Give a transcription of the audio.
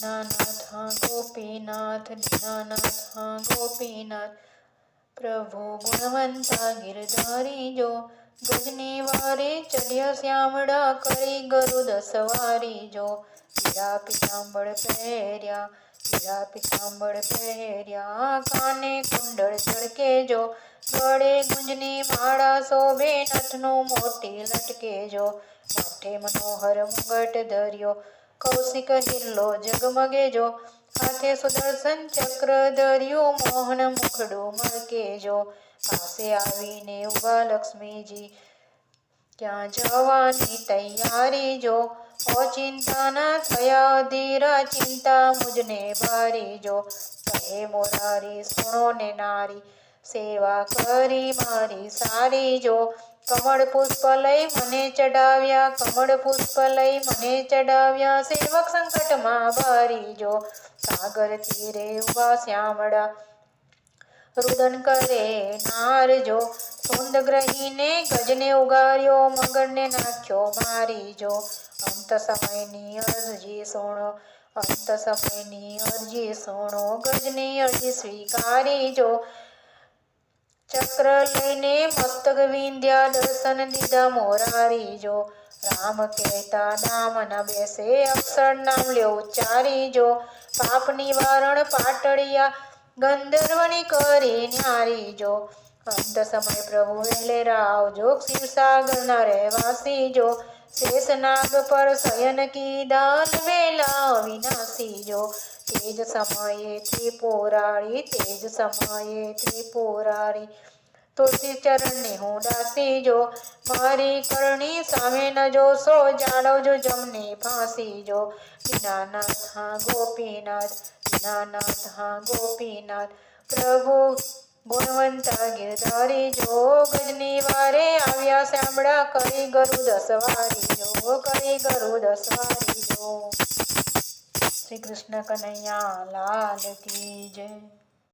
दीनानाथ गोपीनाथ दीनानाथ गोपीनाथ। प्रभु गुणवंता गिरधारी जो गजनी वारे चढ़िया श्यामड़ा करी गरुद सवारी जो। हीरा पीतांबर पहर्या काने कुंडल चढ़के जो। गळे गुंजनी माळा शोभे नथनु मोटी लटके जो। माथे मनोहर मुंगट धर्यो कौशिक हिल्लो जगमगे जो। हाथे सुदर्शन चक्र धर्यो मोहन मुखड़ू मळके जो। पासे आवीने उभा लक्ष्मीजी क्या जवानी तैयारी जो। ओ चिंता न थया धीरा चिंता मुझने भारी जो। कहे मोरारी सुनो ने नारी सेवा करी मारी सारी जो। कमल पुष्प लई मने चढ़ाव्या कमल पुष्प लई मने चढ़ाव्या सेवक संकट मां बारी जो। सागर तीरे उभा श्यामड़ा रुदन करे नार जो। सुंद ग्रहीने गजने उगार्यो मगरने नाख्यो मारी जो। अंत समयनी अर्जी सोणो गजनी अर्जी स्वीकारी जो। चक्र लईने मस्तक विंध्या दर्शन दीधा मोरारी जो। राम कहता नाम न बेसे अक्षर नाम ल्यो उच्चारी जो। पाप निवारण पाटड़िया गंधर्वनी करी न्यारी जो। अंत समय प्रभु वेलेरा आवजो क्षीरसागर न रहवासी जो। शेष नाग पर शयन की दान वेला अविनाशी जो। तेज समये त्रिपुरारी तुलसी चरण ने हूँ दासी जो। मारी करणी सामे न जोशो जाड़वजो जमने फांसी जो। दीनानाथ गोपीनाथ प्रभु गुणवंता गिरधारी जो। गजनी वारे आव्या श्यामड़ा करी गरुद सवारी जो। श्री कृष्ण कन्हैया लाल की जय।